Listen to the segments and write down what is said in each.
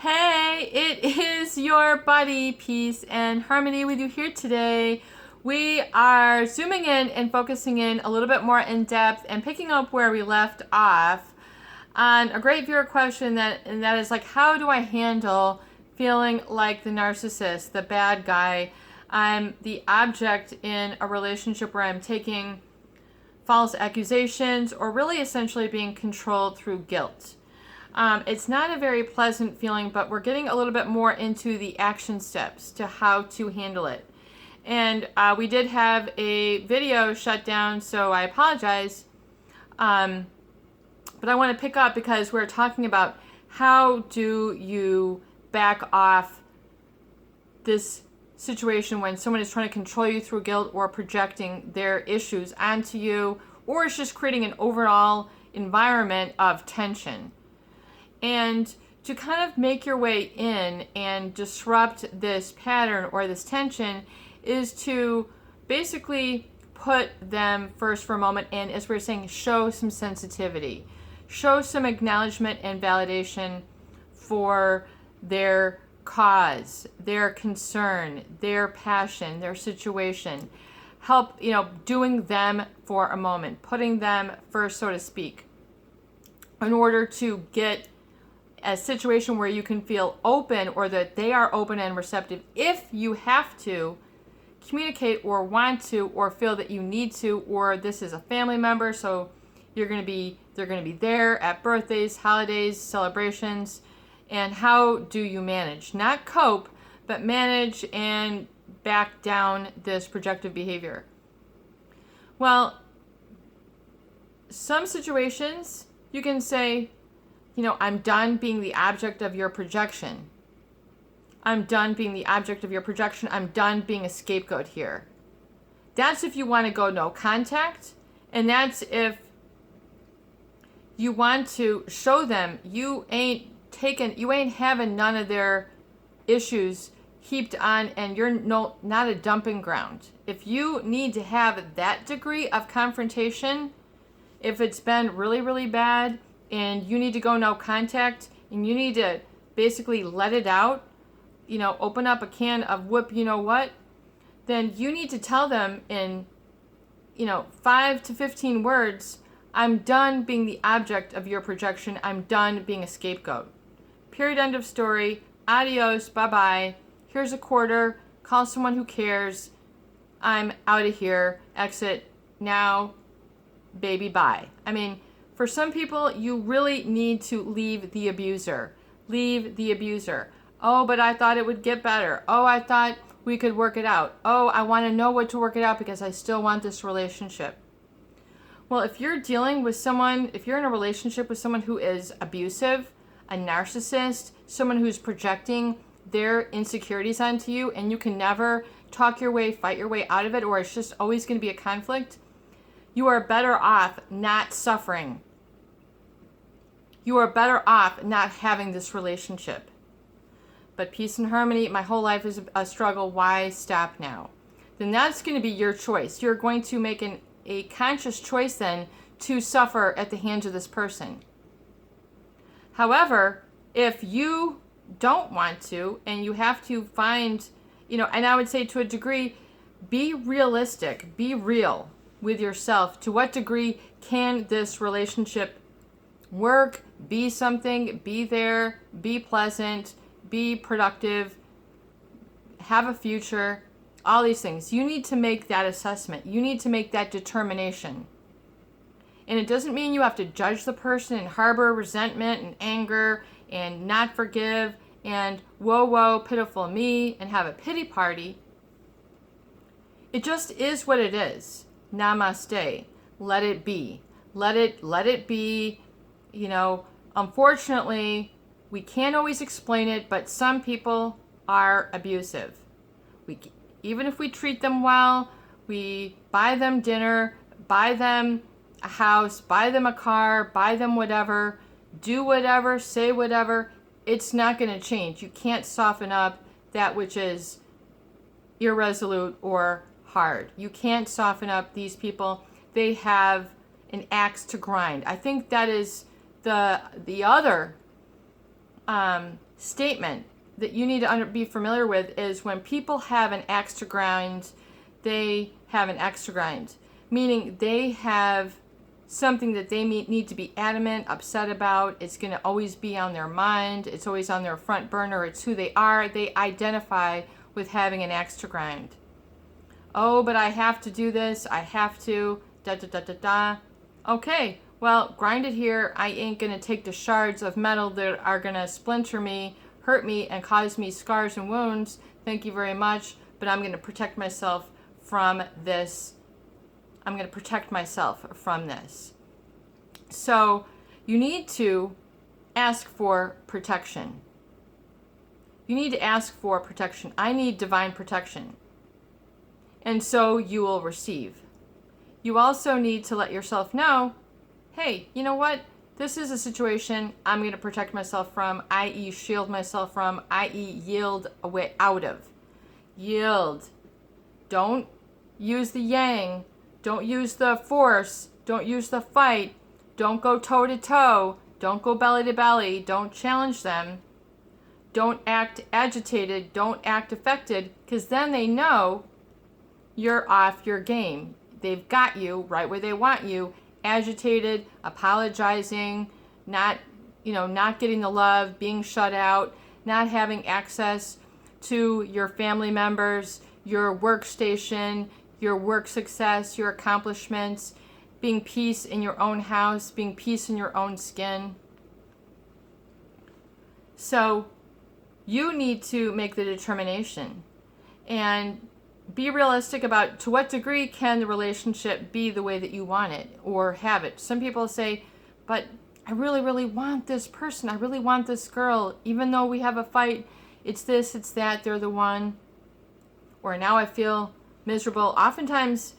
Hey, it is your buddy, Peace and Harmony, with you here today. We are zooming in and focusing in a little bit more in depth and picking up where we left off on a great viewer question and that is like, how do I handle feeling like the narcissist, the bad guy? I'm the object in a relationship where I'm taking false accusations or really essentially being controlled through guilt. It's not a very pleasant feeling, but we're getting a little bit more into the action steps to how to handle it. And we did have a video shut down, so I apologize. But I want to pick up because we're talking about how do you back off this situation when someone is trying to control you through guilt or projecting their issues onto you, or it's just creating an overall environment of tension. And to kind of make your way in and disrupt this pattern or this tension is to basically put them first for a moment and, as we're saying, show some sensitivity. Show some acknowledgement and validation for their cause, their concern, their passion, their situation. Help, doing them for a moment, putting them first, so to speak, in order to get a situation where you can feel open or that they are open and receptive. If you have to communicate or want to or feel that you need to, or this is a family member, so they're going to be there at birthdays, holidays, celebrations. And how do you manage? Not cope, but manage and back down this projective behavior. Well, some situations you can say, I'm done being the object of your projection. I'm done being the object of your projection. I'm done being a scapegoat here. That's if you want to go no contact. And that's if you want to show them you ain't having none of their issues heaped on, and you're not a dumping ground. If you need to have that degree of confrontation, if it's been really, really bad, and you need to go no contact, and you need to basically let it out, open up a can of whoop, then you need to tell them in, 5 to 15 words, I'm done being the object of your projection. I'm done being a scapegoat. Period, end of story. Adios, bye-bye. Here's a quarter. Call someone who cares. I'm out of here. Exit now. Baby, bye. For some people, you really need to leave the abuser. Leave the abuser. Oh, but I thought it would get better. Oh, I thought we could work it out. Oh, I want to know what to work it out because I still want this relationship. Well, if you're in a relationship with someone who is abusive, a narcissist, someone who's projecting their insecurities onto you, and you can never fight your way out of it, or it's just always going to be a conflict, you are better off not suffering. You are better off not having this relationship. But peace and harmony, my whole life is a struggle. Why stop now? Then that's going to be your choice. You're going to make a conscious choice then to suffer at the hands of this person. However, if you don't want to, and you have to find, and I would say to a degree, be realistic, be real with yourself. To what degree can this relationship work, be something, be there, be pleasant, be productive, have a future, all these things. You need to make that assessment. You need to make that determination. And it doesn't mean you have to judge the person and harbor resentment and anger and not forgive and woe, pitiful me, and have a pity party. It just is what it is. Namaste. Let it be. Let it be. Unfortunately, we can't always explain it, but some people are abusive. Even if we treat them well, we buy them dinner, buy them a house, buy them a car, buy them whatever, do whatever, say whatever, it's not going to change. You can't soften up that which is irresolute or hard. You can't soften up these people. They have an axe to grind. I think that is the other statement that you need to be familiar with is when people have an axe to grind, they have an axe to grind, meaning they have something that they need to be adamant, upset about. It's going to always be on their mind. It's always on their front burner. It's who they are. They identify with having an axe to grind. Oh, but I have to do this. I have to, da da da da da. Okay, well, grind it here. I ain't going to take the shards of metal that are going to splinter me, hurt me, and cause me scars and wounds. Thank you very much, but I'm going to protect myself from this. I'm going to protect myself from this. So you need to ask for protection. You need to ask for protection. I need divine protection. And so you will receive. You also need to let yourself know, hey, you know what? This is a situation I'm going to protect myself from, i.e. shield myself from, i.e. yield away out of. Yield. Don't use the yang. Don't use the force. Don't use the fight. Don't go toe to toe. Don't go belly to belly. Don't challenge them. Don't act agitated. Don't act affected, because then they know you're off your game. They've got you right where they want you, agitated, apologizing, not getting the love, being shut out, not having access to your family members, your workstation, your work success, your accomplishments, being peace in your own house, being peace in your own skin. So you need to make the determination and be realistic about to what degree can the relationship be the way that you want it or have it. Some people say, but I really, really want this person. I really want this girl. Even though we have a fight, it's this, it's that, they're the one. Or now I feel miserable. Oftentimes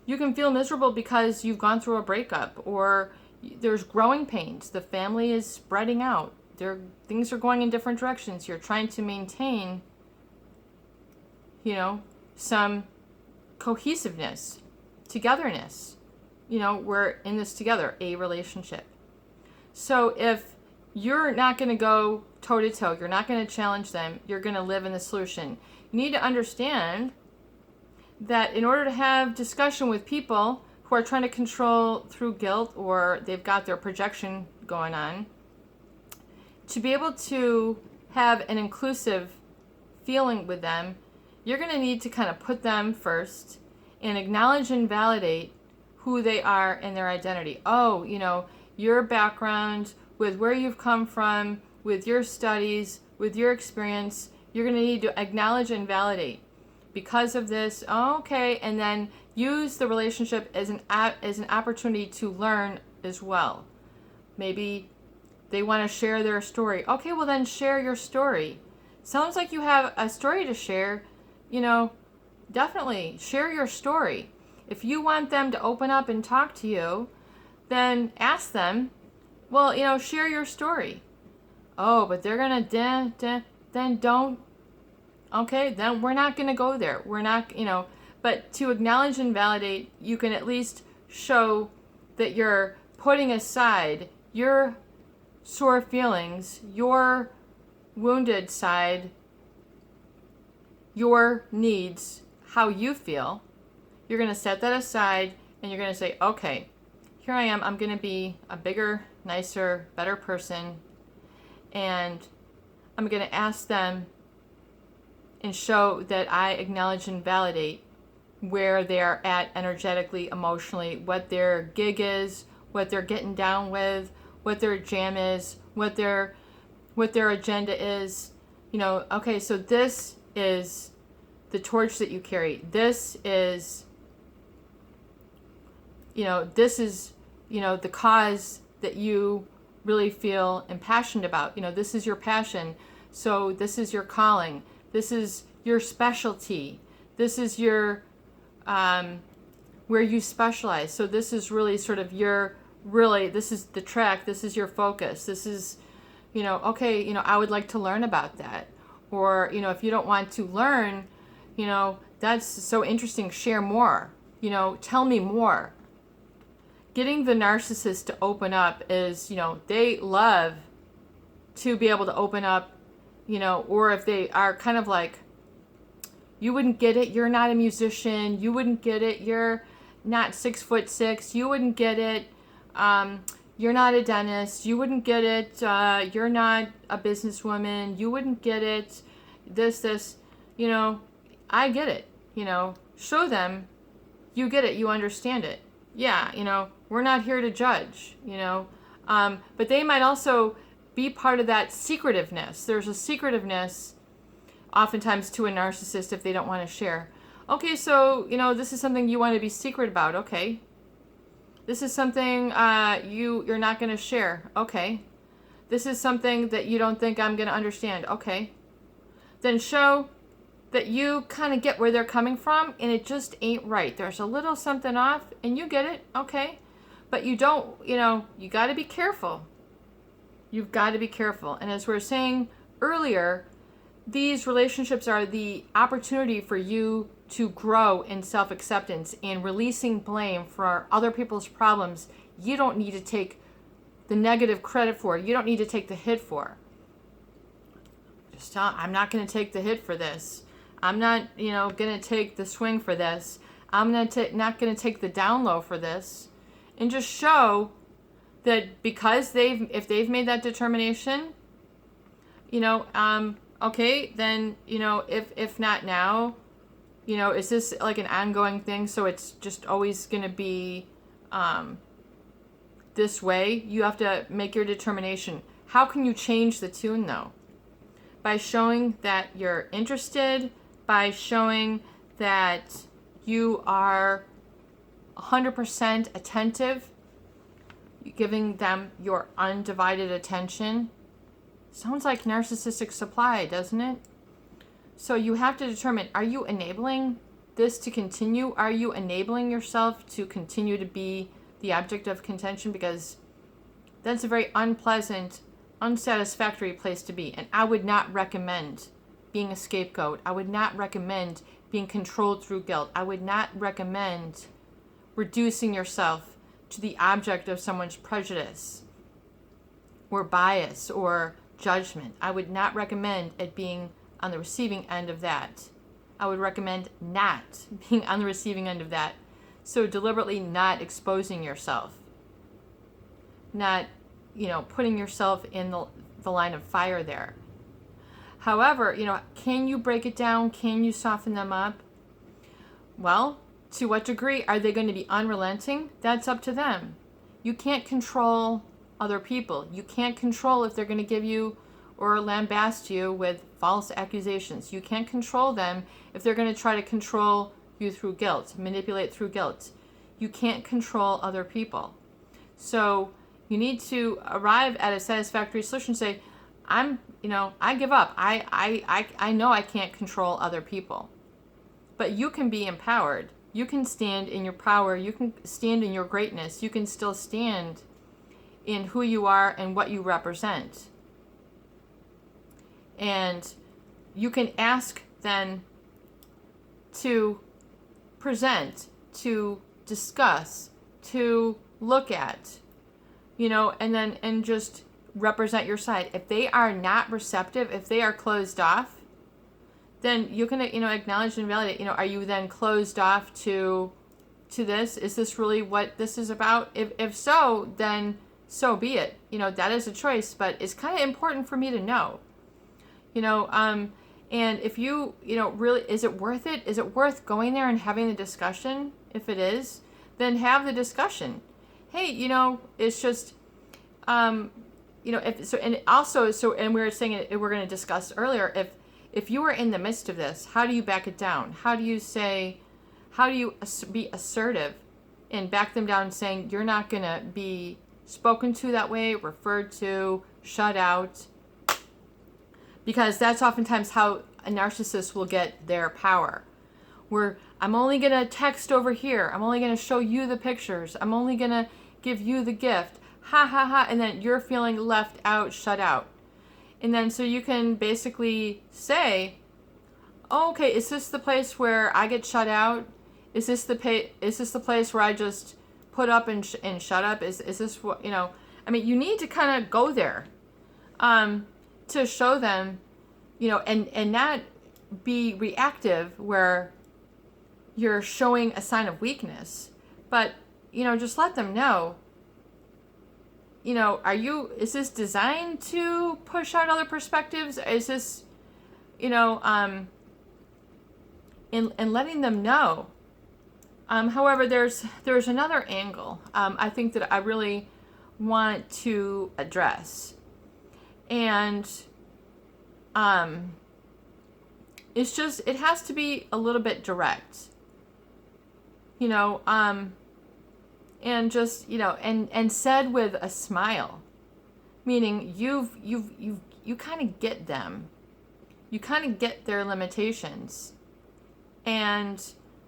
you can feel miserable because you've gone through a breakup or there's growing pains. The family is spreading out. Things are going in different directions. You're trying to maintain, some cohesiveness, togetherness. We're in this together, a relationship. So if you're not going to go toe to toe, you're not going to challenge them, you're going to live in the solution. You need to understand that in order to have discussion with people who are trying to control through guilt or they've got their projection going on, to be able to have an inclusive feeling with them, you're going to need to kind of put them first and acknowledge and validate who they are and their identity. Oh, your background, with where you've come from, with your studies, with your experience, you're going to need to acknowledge and validate. Because of this, okay, and then use the relationship as an opportunity to learn as well. Maybe they want to share their story. Okay, well then share your story. Sounds like you have a story to share. Definitely share your story. If you want them to open up and talk to you, then ask them, well, share your story. Oh, but they're going to, then don't. Okay, then we're not going to go there. We're not, but to acknowledge and validate, you can at least show that you're putting aside your sore feelings, your wounded side, your needs, how you feel. You're going to set that aside and you're going to say, okay, here I am. I'm going to be a bigger, nicer, better person. And I'm going to ask them and show that I acknowledge and validate where they are at energetically, emotionally, what their gig is, what they're getting down with, what their jam is, what their agenda is. Okay, so this is the torch that you carry. This is, the cause that you really feel impassioned about. This is your passion. So this is your calling. This is your specialty. This is your, where you specialize. So this is really sort of this is the track. This is your focus. This is, okay, I would like to learn about that. Or, if you don't want to learn, that's so interesting. Share more, tell me more. Getting the narcissist to open up is, they love to be able to open up, or if they are kind of like, you wouldn't get it, you're not a musician, you wouldn't get it, you're not 6'6", you wouldn't get it, you're not a dentist, you wouldn't get it, you're not a businesswoman, you wouldn't get it, this, I get it, show them you get it, you understand it. Yeah, we're not here to judge, but they might also be part of that secretiveness. There's a secretiveness oftentimes to a narcissist if they don't want to share. Okay, so, this is something you want to be secret about. Okay. This is something you're not going to share. Okay. This is something that you don't think I'm going to understand. Okay. Then show that you kind of get where they're coming from and it just ain't right. There's a little something off and you get it. Okay. But you don't, you got to be careful. You've got to be careful. And as we were saying earlier, these relationships are the opportunity for you to grow in self-acceptance and releasing blame for other people's problems. You don't need to take the negative credit for. You don't need to take the hit for. Just tell, I'm not going to take the hit for this. I'm not, going to take the swing for this. I'm not going to take the down low for this. And just show that because if they've made that determination, okay, then, if not now, is this like an ongoing thing? So it's just always going to be this way. You have to make your determination. How can you change the tune, though? By showing that you're interested, by showing that you are 100% attentive, giving them your undivided attention. Sounds like narcissistic supply, doesn't it? So you have to determine, are you enabling this to continue? Are you enabling yourself to continue to be the object of contention? Because that's a very unpleasant, unsatisfactory place to be. And I would not recommend being a scapegoat. I would not recommend being controlled through guilt. I would not recommend reducing yourself to the object of someone's prejudice or bias or judgment. I would not recommend it being on the receiving end of that. I would recommend not being on the receiving end of that. So deliberately not exposing yourself. Not, putting yourself in the line of fire there. However, can you break it down? Can you soften them up? Well, to what degree are they going to be unrelenting? That's up to them. You can't control other people. You can't control if they're going to give you or lambast you with false accusations. You can't control them if they're going to try to control you through guilt, manipulate through guilt. You can't control other people. So you need to arrive at a satisfactory solution. Say, I give up. I know I can't control other people. But you can be empowered. You can stand in your power. You can stand in your greatness. You can still stand in who you are and what you represent. And you can ask then to present, to discuss, to look at, and just represent your side. If they are not receptive, if they are closed off, then you can, acknowledge and validate, are you then closed off to this? Is this really what this is about? If so, then so be it. That is a choice, but it's kind of important for me to know. And if you, really, is it worth it? Is it worth going there and having the discussion? If it is, then have the discussion. Hey, it's just, if so, and also, and we were saying it, we're going to discuss earlier, if you are in the midst of this, how do you back it down? How do you be assertive and back them down saying you're not going to be spoken to that way, referred to, shut out? Because that's oftentimes how a narcissist will get their power. Where I'm only going to text over here. I'm only going to show you the pictures. I'm only going to give you the gift. Ha ha ha. And then you're feeling left out, shut out. And then so you can basically say, oh, okay, is this the place where I get shut out? Is this the place where I just put up and shut up? Is this what, you need to kind of go there. to show them, and not be reactive where you're showing a sign of weakness, but, just let them know, is this designed to push out other perspectives? Is this, and letting them know. However, there's another angle I think that I really want to address. And it has to be a little bit direct. And just, and said with a smile. Meaning you kind of get them. You kind of get their limitations. And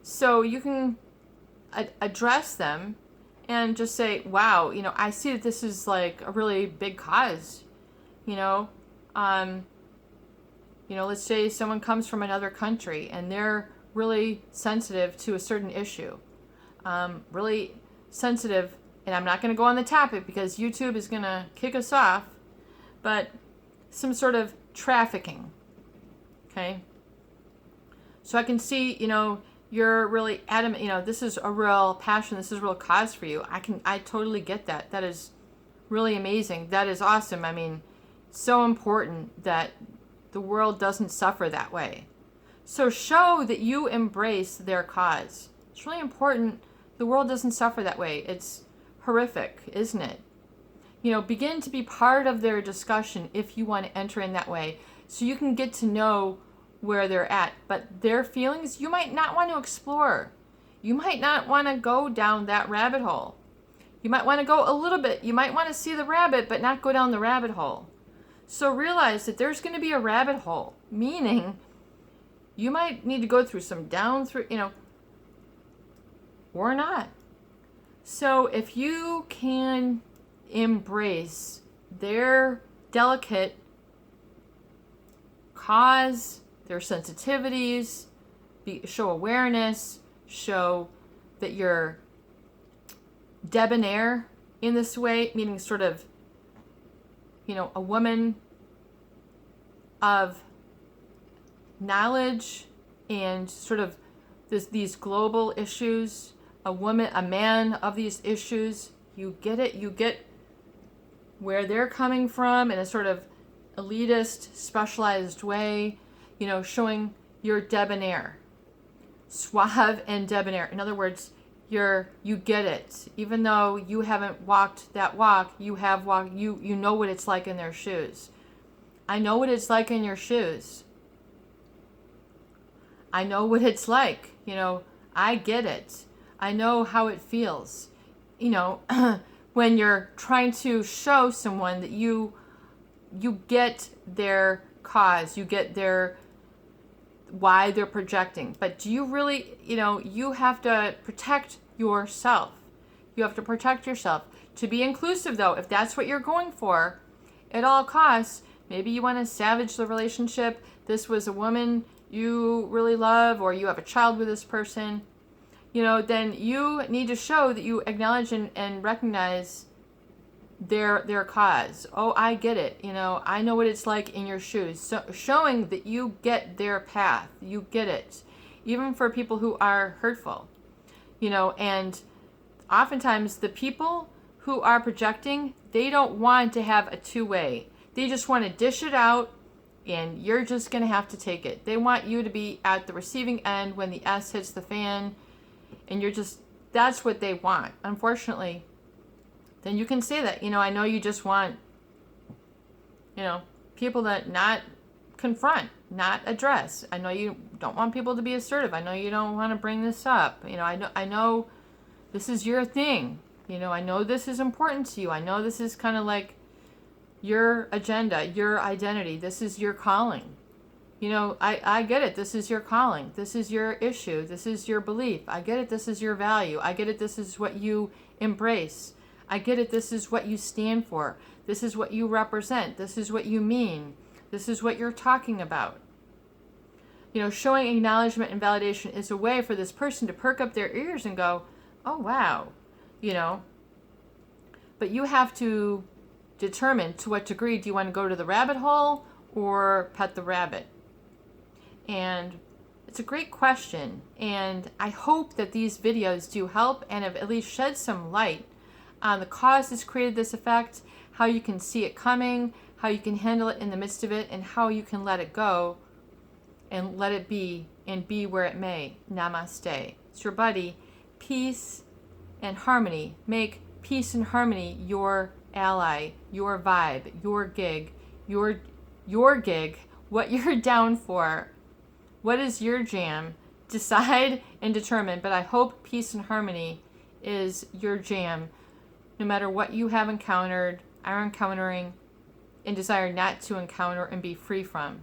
so you can address them and just say, wow, I see that this is like a really big cause. Let's say someone comes from another country and they're really sensitive to a certain issue. Really sensitive, and I'm not going to go on the topic because YouTube is going to kick us off, but some sort of trafficking. Okay? So I can see, you're really adamant, this is a real passion, this is a real cause for you. I totally get that. That is really amazing. That is awesome. I mean, so important that the world doesn't suffer that way. So show that you embrace their cause. It's really important. The world doesn't suffer that way. It's horrific, isn't it? Begin to be part of their discussion if you want to enter in that way, so you can get to know where they're at. But their feelings, you might not want to explore. You might not want to go down that rabbit hole. You might want to go a little bit. You might want to see the rabbit, but not go down the rabbit hole. So realize that there's going to be a rabbit hole, meaning you might need to go through some or not. So if you can embrace their delicate cause, their sensitivities, show awareness, show that you're debonair in this way, meaning sort of, a woman of knowledge and sort of these global issues, a man of these issues. You get it. You get where they're coming from in a sort of elitist, specialized way, showing you're debonair, suave and debonair. In other words, you get it. Even though you haven't walked that walk, you have walked, you know what it's like in their shoes. I know what it's like in your shoes. I know what it's like. I get it. I know how it feels. When you're trying to show someone that you get their cause, you get their why they're projecting. But do you really, you have to protect yourself. You have to protect yourself. To be inclusive, though, if that's what you're going for, at all costs, maybe you want to savage the relationship. This was a woman you really love, or you have a child with this person, then you need to show that you acknowledge and recognize their cause. Oh, I get it. I know what it's like in your shoes. So showing that you get their path. You get it. Even for people who are hurtful. And oftentimes the people who are projecting, they don't want to have a two-way. They just want to dish it out, and you're just going to have to take it. They want you to be at the receiving end when the S hits the fan, and that's what they want. Unfortunately, then you can say that, I know you just want, people that not confront, not address. I know you don't want people to be assertive. I know you don't want to bring this up. I know this is your thing. I know this is important to you. I know this is kind of like your agenda, your identity. This is your calling. I get it. This is your calling. This is your issue. This is your belief. I get it. This is your value. I get it. This is what you embrace. I get it. This is what you stand for. This is what you represent. This is what you mean. This is what you're talking about. Showing acknowledgement and validation is a way for this person to perk up their ears and go, oh, wow, But you have to determine to what degree do you want to go to the rabbit hole or pet the rabbit. And it's a great question, and I hope that these videos do help and have at least shed some light on the cause that's created this effect, how you can see it coming, how you can handle it in the midst of it, and how you can let it go and let it be and be where it may. Namaste. It's your buddy. Peace and harmony. Make peace and harmony your ally, your vibe, your gig, your gig, what you're down for. What is your jam? Decide and determine, but I hope peace and harmony is your jam, no matter what you have encountered, are encountering, and desire not to encounter and be free from.